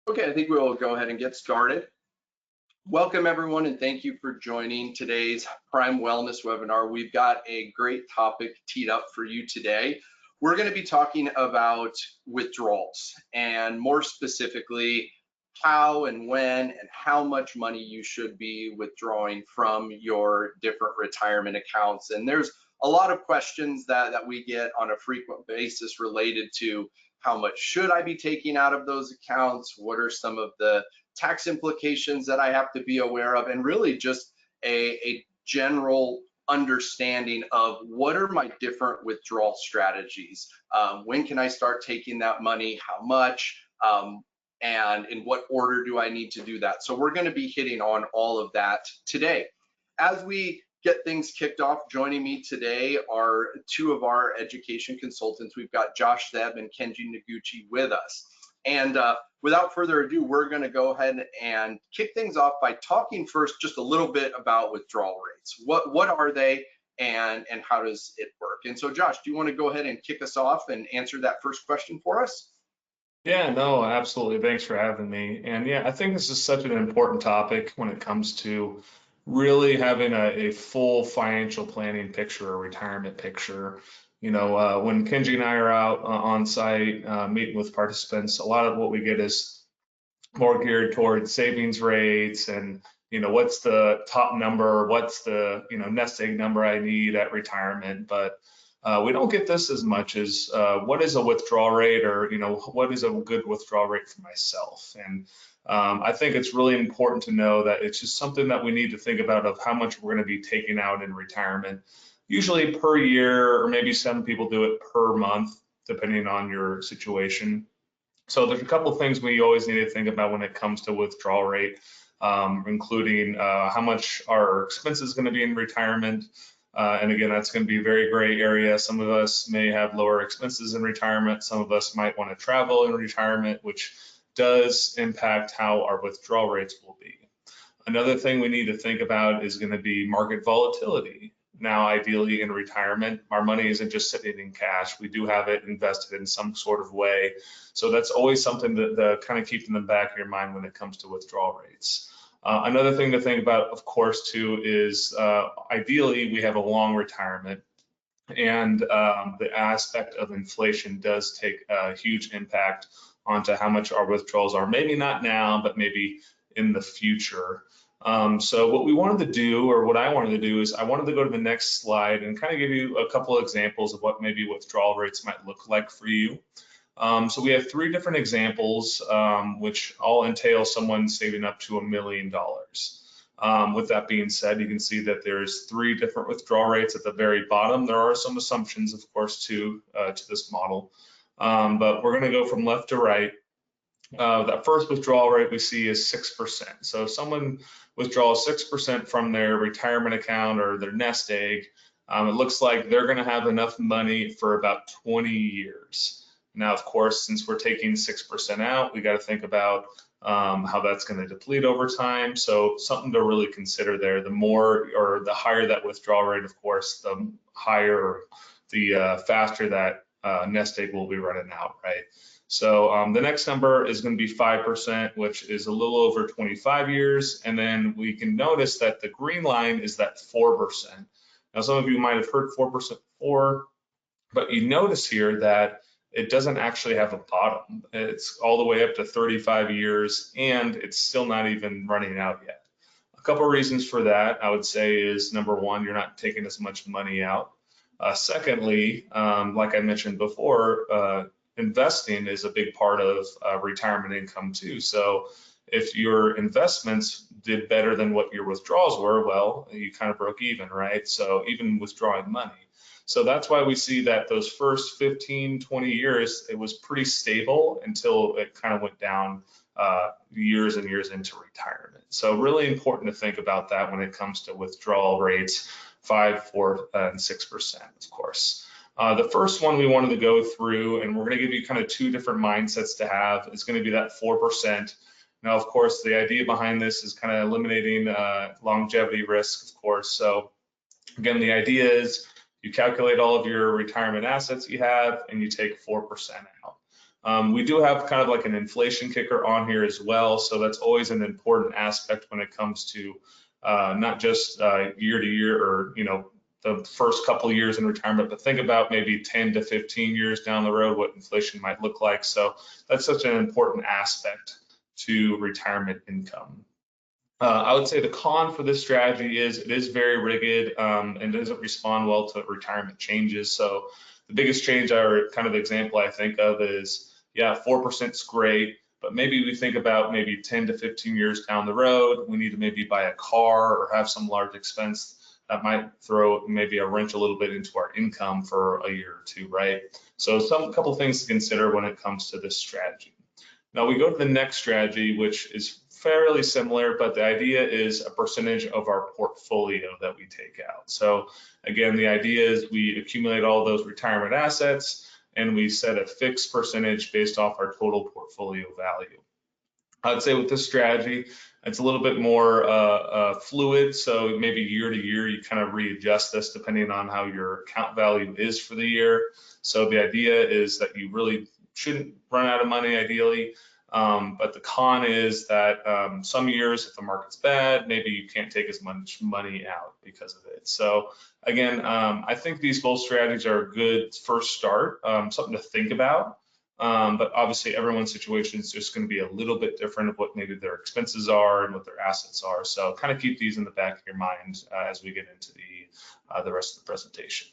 Okay, I think we'll go ahead and get started. Welcome everyone, and thank you for joining today's Prime Wellness webinar. We've got a great topic teed up for you today. We're going to be talking about withdrawals, and more specifically, how and when and how much money you should be withdrawing from your different retirement accounts. And there's a lot of questions that we get on a frequent basis related to how much should I be taking out of those accounts? What are some of the tax implications that I have to be aware of? And really just a general understanding of what are my different withdrawal strategies? When can I start taking that money? How much? And in what order do I need to do that? So we're going to be hitting on all of that today. As we get things kicked off, joining me today are two of our education consultants. We've got Josh Zeb and Kenji Noguchi with us. And without further ado, we're going to go ahead and kick things off by talking first just a little bit about withdrawal rates. What are they and how does it work? And so Josh, do you want to go ahead and kick us off and answer that first question for us? Yeah, no, absolutely. Thanks for having me. And yeah, I think this is such an important topic when it comes to really having a full financial planning picture, a retirement picture. You know, when Kenji and I are out on site meeting with participants, a lot of what we get is more geared towards savings rates and, you know, what's the top number, what's the, nest egg number I need at retirement. But we don't get this as much as what is a withdrawal rate, or what is a good withdrawal rate for myself. And I think it's really important to know that it's just something that we need to think about of how much we're going to be taking out in retirement, usually per year, or maybe some people do it per month, depending on your situation. So there's a couple of things we always need to think about when it comes to withdrawal rate, including how much our expenses going to be in retirement. And again, that's going to be a very gray area. Some of us may have lower expenses in retirement. Some of us might want to travel in retirement, which does impact how our withdrawal rates will be. Another thing we need to think about is going to be market volatility. Now, ideally in retirement, our money isn't just sitting in cash. We do have it invested in some sort of way. So that's always something that kind of keep in the back of your mind when it comes to withdrawal rates. Another thing to think about, of course, too, is ideally we have a long retirement, and the aspect of inflation does take a huge impact onto how much our withdrawals are. Maybe not now, but maybe in the future. So what we wanted to do, or what I wanted to do, is I wanted to go to the next slide and kind of give you a couple of examples of what maybe withdrawal rates might look like for you. So we have three different examples, which all entail someone saving up to $1 million. With that being said, you can see that there's three different withdrawal rates at the very bottom. There are some assumptions, of course, to this model, but we're going to go from left to right. That first withdrawal rate we see is 6%. So if someone withdraws 6% from their retirement account or their nest egg, it looks like they're going to have enough money for about 20 years. Now, of course, since we're taking 6% out, we got to think about how that's going to deplete over time. So something to really consider there. The more or the higher that withdrawal rate, of course, the higher, the faster that nest egg will be running out, right? So the next number is going to be 5%, which is a little over 25 years. And then we can notice that the green line is that 4%. Now, some of you might have heard 4% before, but you notice here that it doesn't actually have a bottom. It's all the way up to 35 years, and it's still not even running out yet. A couple of reasons for that, I would say, is number one, you're not taking as much money out. Secondly, like I mentioned before, investing is a big part of retirement income too. So if your investments did better than what your withdrawals were, well, you kind of broke even, right? So even withdrawing money. So that's why we see that those first 15, 20 years, it was pretty stable until it kind of went down years and years into retirement. So really important to think about that when it comes to withdrawal rates, 5%, 4%, and 6%, of course. The first one we wanted to go through, and we're going to give you kind of two different mindsets to have, is going to be that 4%. Now, of course, the idea behind this is kind of eliminating longevity risk, of course. So again, the idea is you calculate all of your retirement assets you have and you take 4% out. We do have kind of like an inflation kicker on here as well. So that's always an important aspect when it comes to not just year to year or, the first couple of years in retirement, but think about maybe 10 to 15 years down the road, what inflation might look like. So that's such an important aspect to retirement income. I would say the con for this strategy is it is very rigid and doesn't respond well to retirement changes. So the biggest change or kind of example I think of is, yeah, 4% is great, but maybe we think about maybe 10 to 15 years down the road, we need to maybe buy a car or have some large expense that might throw maybe a wrench a little bit into our income for a year or two, right? So a couple things to consider when it comes to this strategy. Now we go to the next strategy, which is fairly similar, but the idea is a percentage of our portfolio that we take out. So again, the idea is we accumulate all those retirement assets and we set a fixed percentage based off our total portfolio value. I'd say with this strategy, it's a little bit more fluid. So maybe year to year, you kind of readjust this depending on how your account value is for the year. So the idea is that you really shouldn't run out of money ideally. But the con is that some years, if the market's bad, maybe you can't take as much money out because of it. So again, I think these both strategies are a good first start, something to think about. But obviously everyone's situation is just going to be a little bit different of what maybe their expenses are and what their assets are. So kind of keep these in the back of your mind as we get into the rest of the presentation.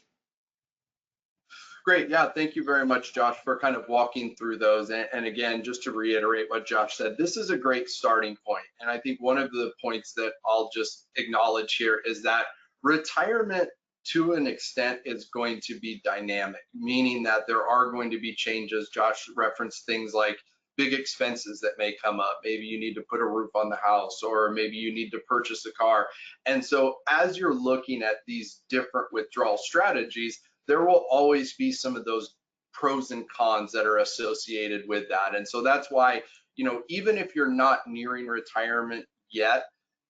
Great. Yeah, thank you very much, Josh, for kind of walking through those. And again, just to reiterate what Josh said, this is a great starting point. And I think one of the points that I'll just acknowledge here is that retirement to an extent is going to be dynamic, meaning that there are going to be changes. Josh referenced things like big expenses that may come up. Maybe you need to put a roof on the house, or maybe you need to purchase a car. And so as you're looking at these different withdrawal strategies, there will always be some of those pros and cons that are associated with that. And so that's why, even if you're not nearing retirement yet,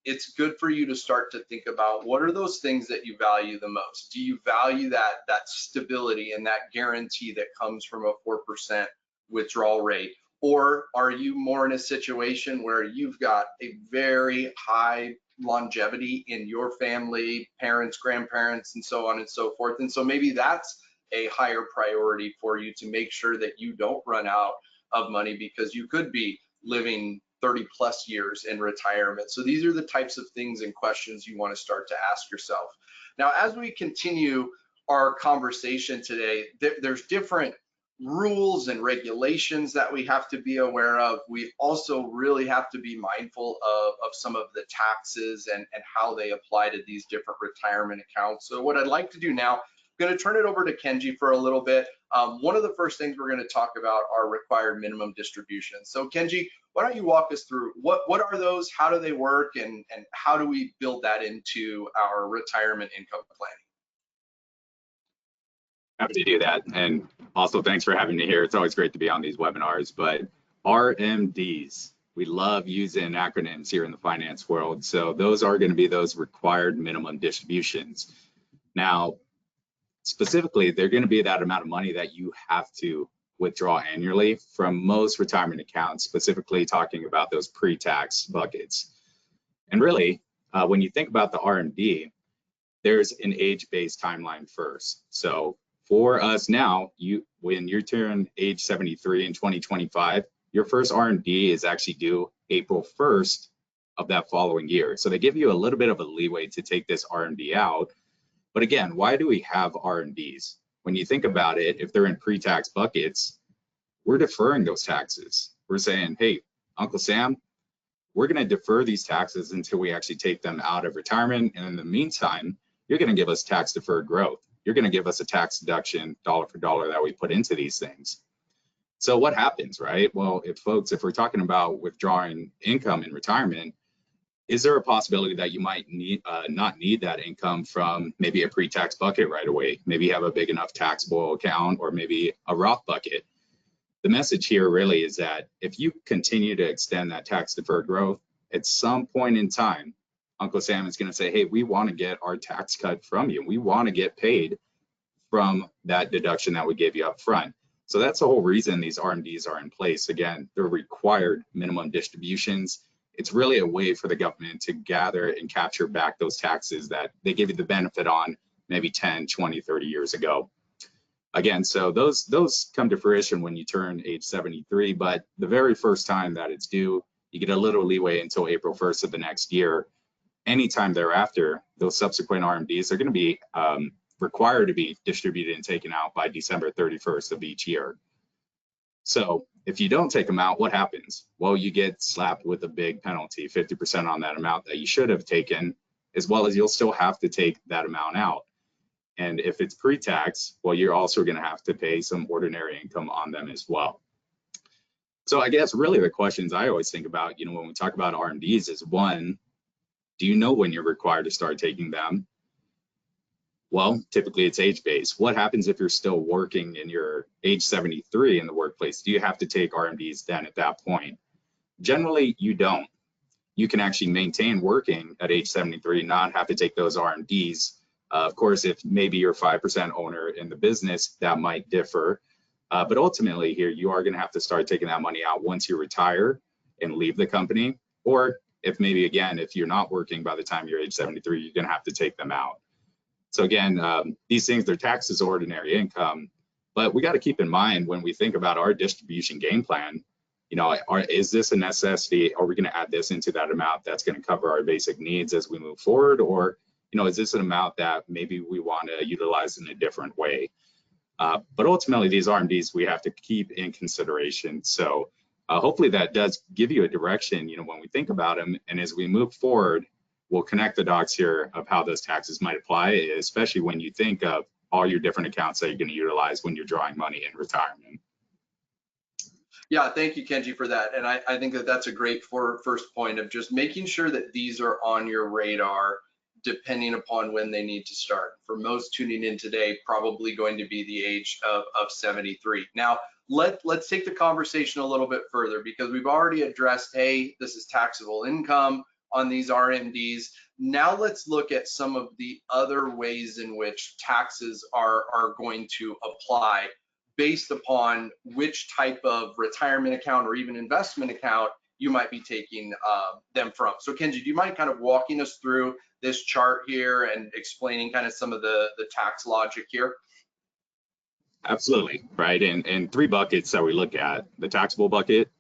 it's good for you to start to think about what are those things that you value the most. Do you value that stability and that guarantee that comes from a 4% withdrawal rate? Or are you more in a situation where you've got a very high longevity in your family, parents, grandparents, and so on and so forth? And so maybe that's a higher priority for you to make sure that you don't run out of money, because you could be living 30 plus years in retirement. So these are the types of things and questions you want to start to ask yourself. Now, as we continue our conversation today, there's different rules and regulations that we have to be aware of. We also really have to be mindful of some of the taxes and how they apply to these different retirement accounts. So what I'd like to do now, I'm going to turn it over to Kenji for a little bit. One of the first things we're going to talk about are required minimum distributions. So Kenji, why don't you walk us through what are those, how do they work, and how do we build that into our retirement income planning? Happy to do that. And also thanks for having me here. It's always great to be on these webinars. But RMDs, we love using acronyms here in the finance world. So those are going to be those required minimum distributions. Now, specifically, they're going to be that amount of money that you have to withdraw annually from most retirement accounts, specifically talking about those pre-tax buckets. And really, when you think about the RMD, there's an age-based timeline first. So for us now, when you turn age 73 in 2025, your first RMD is actually due April 1st of that following year. So they give you a little bit of a leeway to take this RMD out. But again, why do we have RMDs? When you think about it, if they're in pre-tax buckets, we're deferring those taxes. We're saying, hey, Uncle Sam, we're going to defer these taxes until we actually take them out of retirement. And in the meantime, you're going to give us tax deferred growth. You're going to give us a tax deduction dollar for dollar that we put into these things. So what happens, right? Well, if we're talking about withdrawing income in retirement, is there a possibility that you might not need that income from maybe a pre-tax bucket right away? Maybe you have a big enough taxable account, or maybe a Roth bucket. The message here really is that if you continue to extend that tax deferred growth, at some point in time, Uncle Sam is going to say, hey, we want to get our tax cut from you. We want to get paid from that deduction that we gave you up front. So that's the whole reason these RMDs are in place. Again, they're required minimum distributions. It's really a way for the government to gather and capture back those taxes that they give you the benefit on maybe 10, 20, 30 years ago. Again, so those come to fruition when you turn age 73, but the very first time that it's due, you get a little leeway until April 1st of the next year. Anytime thereafter, those subsequent RMDs are going to be required to be distributed and taken out by December 31st of each year. So if you don't take them out, what happens? Well, you get slapped with a big penalty, 50% on that amount that you should have taken, as well as you'll still have to take that amount out. And if it's pre-tax, well, you're also going to have to pay some ordinary income on them as well. So I guess really the questions I always think about, when we talk about RMDs is, one, do you know when you're required to start taking them? Well, typically it's age-based. What happens if you're still working and you're age 73 in the workplace? Do you have to take RMDs then at that point? Generally, you don't. You can actually maintain working at age 73, not have to take those RMDs. Of course, if maybe you're 5% owner in the business, that might differ. But ultimately here, you are going to have to start taking that money out once you retire and leave the company. Or if maybe, again, if you're not working by the time you're age 73, you're going to have to take them out. So again, these things, they're taxed as ordinary income, but we got to keep in mind when we think about our distribution game plan, is this a necessity? Are we going to add this into that amount that's going to cover our basic needs as we move forward? Or, is this an amount that maybe we want to utilize in a different way? But ultimately, these RMDs we have to keep in consideration. So hopefully that does give you a direction, when we think about them. And as we move forward, we'll connect the dots here of how those taxes might apply, especially when you think of all your different accounts that you're going to utilize when you're drawing money in retirement. Yeah, thank you, Kenji, for that. And I think that that's a great first point of just making sure that these are on your radar depending upon when they need to start. For most tuning in today, probably going to be the age of 73. Now, let's take the conversation a little bit further, because we've already addressed, hey, this is taxable income on these RMDs. Now let's look at some of the other ways in which taxes are going to apply based upon which type of retirement account or even investment account you might be taking them from. So Kenji, do you mind kind of walking us through this chart here and explaining kind of some of the tax logic here? Absolutely, right. And three buckets that we look at: the taxable bucket,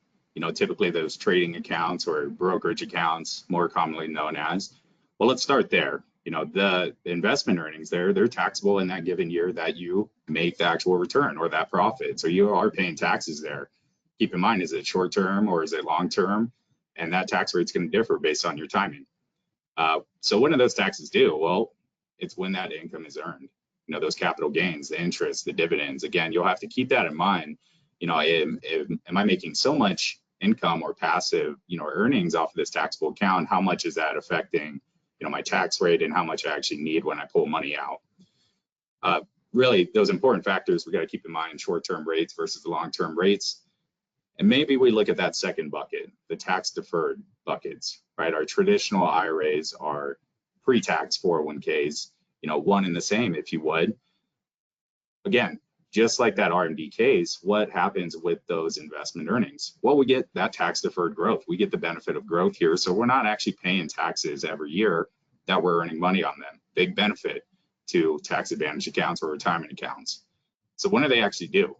typically those trading accounts or brokerage accounts, more commonly known as. Well, let's start there. The investment earnings there, they're taxable in that given year that you make the actual return or that profit. So you are paying taxes there. Keep in mind, is it short term or is it long term? And that tax rate's going to differ based on your timing. So when do those taxes due? Well, it's when that income is earned. Those capital gains, the interest, the dividends. Again, you'll have to keep that in mind. Am I making so much income or passive, earnings off of this taxable account? How much is that affecting, my tax rate, and how much I actually need when I pull money out? Really, those important factors we got to keep in mind: short-term rates versus the long-term rates. And maybe we look at that second bucket, the tax-deferred buckets, right? Our traditional IRAs are pre-tax 401ks, one and the same, if you would. Again, just like that RMD case, what happens with those investment earnings? Well, we get that tax deferred growth. We get the benefit of growth here. So we're not actually paying taxes every year that we're earning money on them. Big benefit to tax advantage accounts or retirement accounts. So when do they actually due?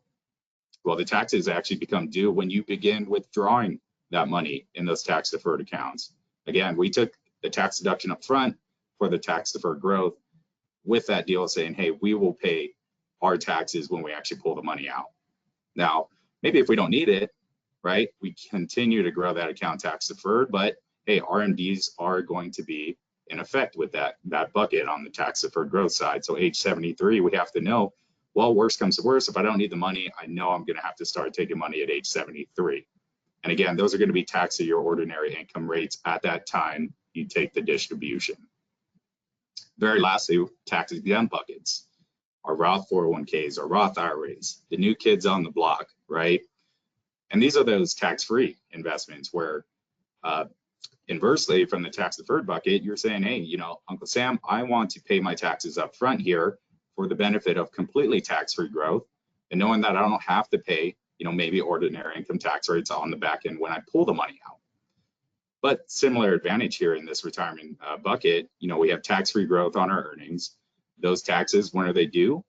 Well, the taxes actually become due when you begin withdrawing that money in those tax deferred accounts. Again, we took the tax deduction up front for the tax deferred growth with that deal saying, hey, we will pay our taxes when we actually pull the money out. Now, maybe if we don't need it, right, we continue to grow that account tax deferred, but hey, RMDs are going to be in effect with that bucket on the tax deferred growth side. So age 73, we have to know, well, worst comes to worst, if I don't need the money, I know I'm going to have to start taking money at age 73. And again, those are going to be taxed at your ordinary income rates at that time you take the distribution. Very lastly, tax exempt buckets. Our Roth 401ks, our Roth IRAs, the new kids on the block, right? And these are those tax-free investments where inversely from the tax deferred bucket, you're saying, hey, Uncle Sam, I want to pay my taxes up front here for the benefit of completely tax-free growth. and knowing that I don't have to pay, maybe ordinary income tax rates on the back end when I pull the money out. But similar advantage here in this retirement bucket, we have tax-free growth on our earnings. Those taxes, when are they due?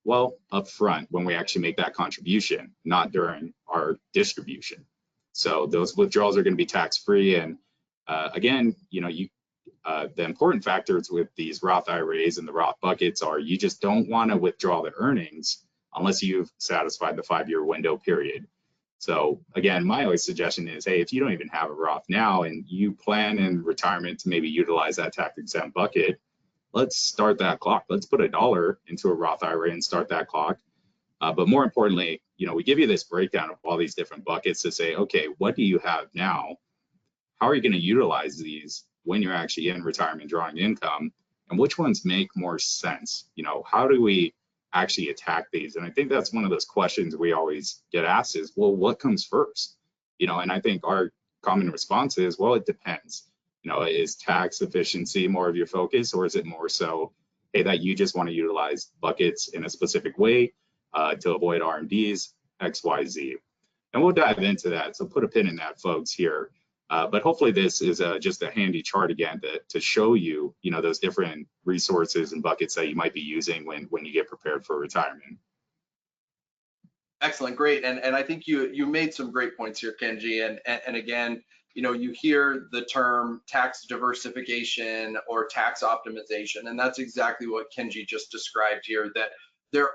Well, up front when we actually make that contribution, not during our distribution. So those withdrawals are going to be tax-free. And again, the important factors with these Roth IRAs and the Roth buckets are you just don't want to withdraw the earnings unless you've satisfied the 5-year window period. So again, my always suggestion is, hey, if you don't even have a Roth now and you plan in retirement to maybe utilize that tax exempt bucket, let's start that clock. Let's put $1 into a Roth IRA and start that clock. But more importantly, we give you this breakdown of all these different buckets to say, okay, what do you have now? How are you going to utilize these when you're actually in retirement drawing income? And which ones make more sense? How do we actually attack these? And I think that's one of those questions we always get asked is, well, what comes first? And I think our common response is, well, it depends. Is tax efficiency more of your focus, or is it more so, hey, that you just want to utilize buckets in a specific way to avoid RMDs, X, Y, Z? And we'll dive into that. So put a pin in that, folks, here. But hopefully this is just a handy chart again to show you, those different resources and buckets that you might be using when you get prepared for retirement. Excellent, great. And I think you made some great points here, Kenji. And again, you hear the term tax diversification or tax optimization, and that's exactly what Kenji just described here, that there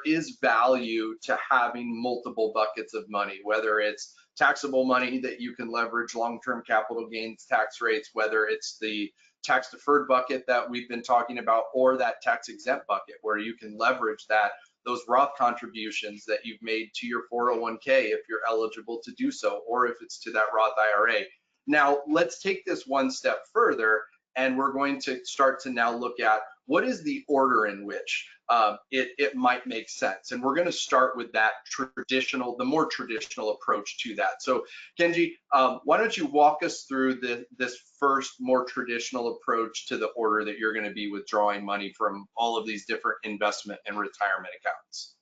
is value to having multiple buckets of money, whether it's taxable money that you can leverage long-term capital gains tax rates, whether it's the tax deferred bucket that we've been talking about, or that tax exempt bucket where you can leverage those Roth contributions that you've made to your 401k if you're eligible to do so, or if it's to that Roth IRA. Now, let's take this one step further, and we're going to start to now look at what is the order in which it might make sense. And we're going to start with that the more traditional approach to that. So Kenji, why don't you walk us through this first more traditional approach to the order that you're going to be withdrawing money from all of these different investment and retirement accounts?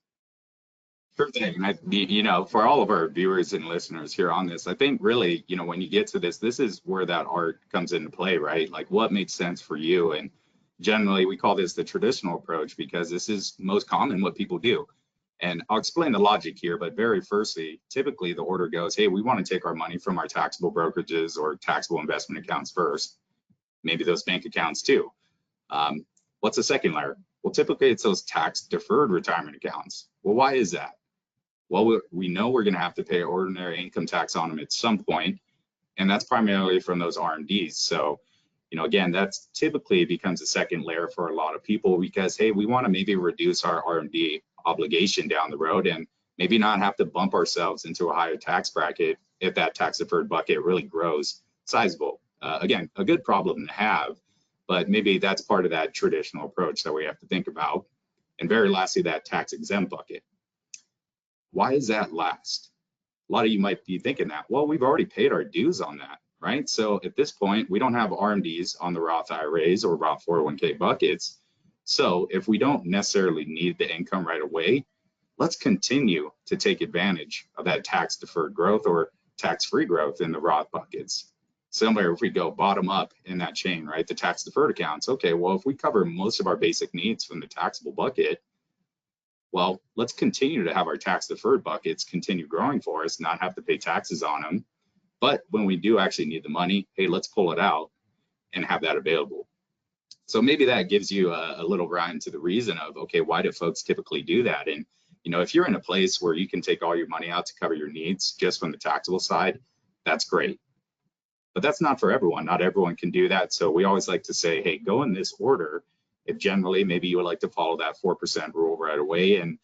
Sure thing. For all of our viewers and listeners here on this, I think really, when you get to this is where that art comes into play, right? Like what makes sense for you. And generally, we call this the traditional approach because this is most common what people do. And I'll explain the logic here, but very firstly, typically the order goes, hey, we want to take our money from our taxable brokerages or taxable investment accounts first, maybe those bank accounts too. What's the second layer? Well, typically it's those tax deferred retirement accounts. Well, why is that? Well, we know we're going to have to pay ordinary income tax on them at some point, and that's primarily from those RMDs. So, again, that's typically becomes a second layer for a lot of people because, hey, we want to maybe reduce our RMD obligation down the road and maybe not have to bump ourselves into a higher tax bracket if that tax deferred bucket really grows sizable. Again, a good problem to have, but maybe that's part of that traditional approach that we have to think about. And very lastly, that tax exempt bucket. Why is that last? A lot of you might be thinking that, well, we've already paid our dues on that, right? So at this point, we don't have RMDs on the Roth IRAs or Roth 401k buckets. So if we don't necessarily need the income right away, let's continue to take advantage of that tax deferred growth or tax-free growth in the Roth buckets. Similar, if we go bottom up in that chain, right, the tax deferred accounts, okay, well, if we cover most of our basic needs from the taxable bucket, well, let's continue to have our tax deferred buckets continue growing for us, not have to pay taxes on them. But when we do actually need the money, hey, let's pull it out and have that available. So maybe that gives you a little rhyme to the reason of, okay, why do folks typically do that? And, if you're in a place where you can take all your money out to cover your needs just from the taxable side, that's great. But that's not for everyone. Not everyone can do that. So we always like to say, hey, go in this order. If generally maybe you would like to follow that 4% rule right away. And,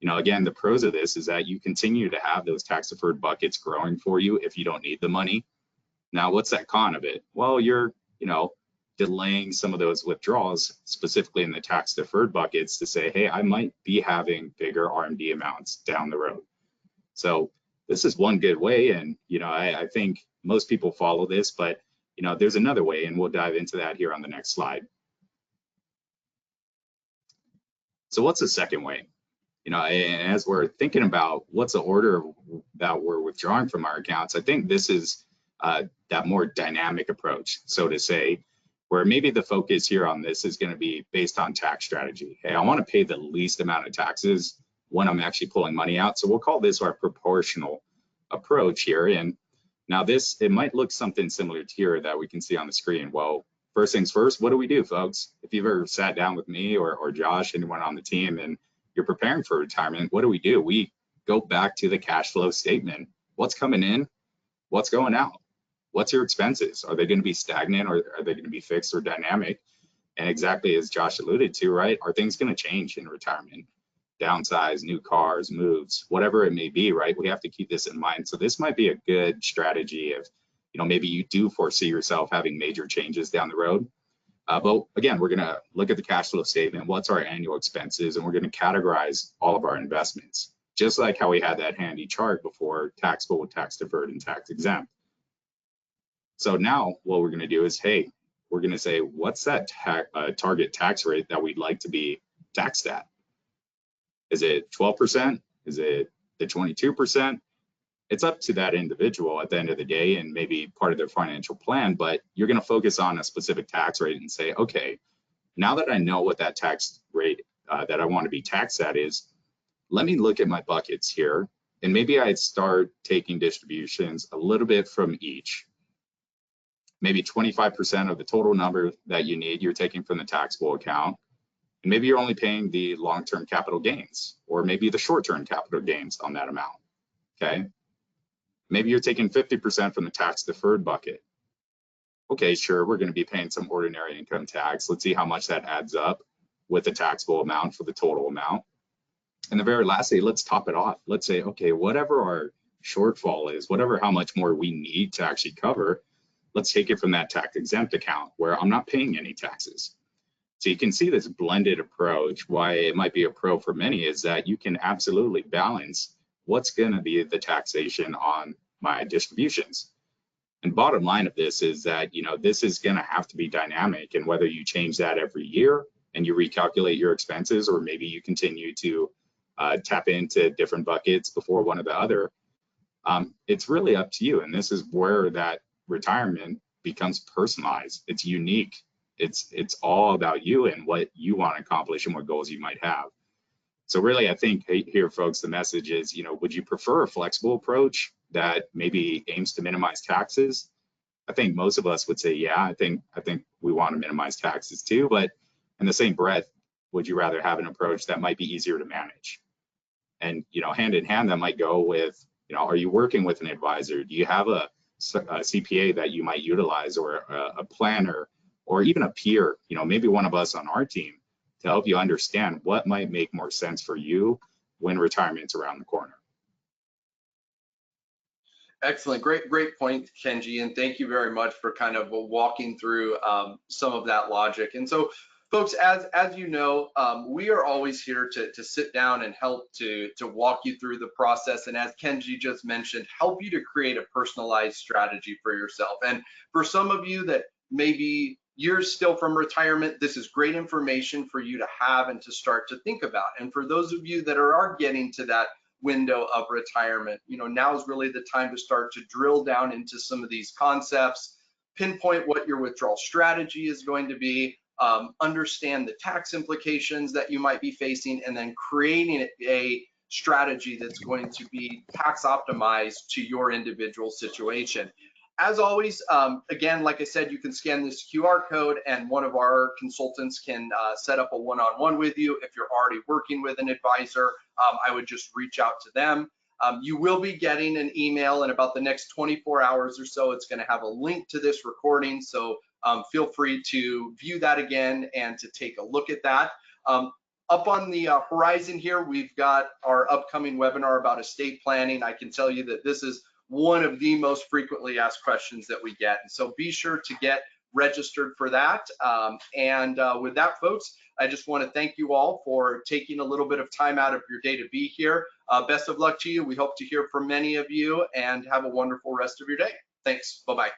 again, the pros of this is that you continue to have those tax deferred buckets growing for you if you don't need the money. Now, what's that con of it? Well, you're, delaying some of those withdrawals, specifically in the tax deferred buckets to say, hey, I might be having bigger RMD amounts down the road. So this is one good way. And, I think most people follow this, but, there's another way, and we'll dive into that here on the next slide. So what's the second way? And as we're thinking about what's the order that we're withdrawing from our accounts, I think this is that more dynamic approach, so to say, where maybe the focus here on this is going to be based on tax strategy. Hey, I want to pay the least amount of taxes when I'm actually pulling money out. So we'll call this our proportional approach here. And now this, it might look something similar to here that we can see on the screen. Well, first things first, what do we do, folks? If you've ever sat down with me or Josh, anyone on the team, and you're preparing for retirement, what do? We go back to the cash flow statement. What's coming in? What's going out? What's your expenses? Are they going to be stagnant, or are they going to be fixed or dynamic? And exactly as Josh alluded to, right? Are things going to change in retirement? Downsize, new cars, moves, whatever it may be, right? We have to keep this in mind. So this might be a good strategy if, maybe you do foresee yourself having major changes down the road. But again, we're going to look at the cash flow statement. What's our annual expenses? And we're going to categorize all of our investments, just like how we had that handy chart before: taxable, tax deferred, and tax exempt. So now what we're going to do is, hey, we're going to say, what's that target tax rate that we'd like to be taxed at? Is it 12%? Is it the 22%? It's up to that individual at the end of the day, and maybe part of their financial plan, but you're going to focus on a specific tax rate and say, okay, now that I know what that tax rate that I want to be taxed at is, let me look at my buckets here, and maybe I'd start taking distributions a little bit from each. Maybe 25% of the total number that you need, you're taking from the taxable account. And maybe you're only paying the long-term capital gains, or maybe the short-term capital gains on that amount, okay? Maybe you're taking 50% from the tax deferred bucket. Okay, sure, we're gonna be paying some ordinary income tax. Let's see how much that adds up with the taxable amount for the total amount. And the very lastly, let's top it off. Let's say, okay, whatever our shortfall is, how much more we need to actually cover, let's take it from that tax exempt account where I'm not paying any taxes. So you can see this blended approach. Why it might be a pro for many is that you can absolutely balance what's going to be the taxation on my distributions. And bottom line of this is that, this is going to have to be dynamic, and whether you change that every year and you recalculate your expenses, or maybe you continue to tap into different buckets before one or the other, it's really up to you. And this is where that retirement becomes personalized. It's unique. It's all about you and what you want to accomplish and what goals you might have. So really, I think here, folks, the message is, would you prefer a flexible approach that maybe aims to minimize taxes? I think most of us would say, yeah, I think we want to minimize taxes too. But in the same breath, would you rather have an approach that might be easier to manage? And, hand in hand, that might go with, are you working with an advisor? Do you have a CPA that you might utilize, or a planner, or even a peer, maybe one of us on our team, to help you understand what might make more sense for you when retirement's around the corner. Excellent, great point, Kenji, and thank you very much for kind of walking through some of that logic. And so, folks, as you know, we are always here to sit down and help to walk you through the process, and as Kenji just mentioned, help you to create a personalized strategy for yourself. And for some of you that maybe you're still from retirement, this is great information for you to have and to start to think about. And for those of you that are getting to that window of retirement, now is really the time to start to drill down into some of these concepts, pinpoint what your withdrawal strategy is going to be, understand the tax implications that you might be facing, and then creating a strategy that's going to be tax optimized to your individual situation. As always, again, like I said, you can scan this QR code and one of our consultants can set up a one-on-one with you. If you're already working with an advisor, I would just reach out to them. You will be getting an email in about the next 24 hours or so. It's going to have a link to this recording, so feel free to view that again and to take a look at that. Up on the horizon here, we've got our upcoming webinar about estate planning. I can tell you that this is one of the most frequently asked questions that we get. And so be sure to get registered for that. With that, folks, I just want to thank you all for taking a little bit of time out of your day to be here. Best of luck to you. We hope to hear from many of you, and have a wonderful rest of your day. Thanks. Bye-bye.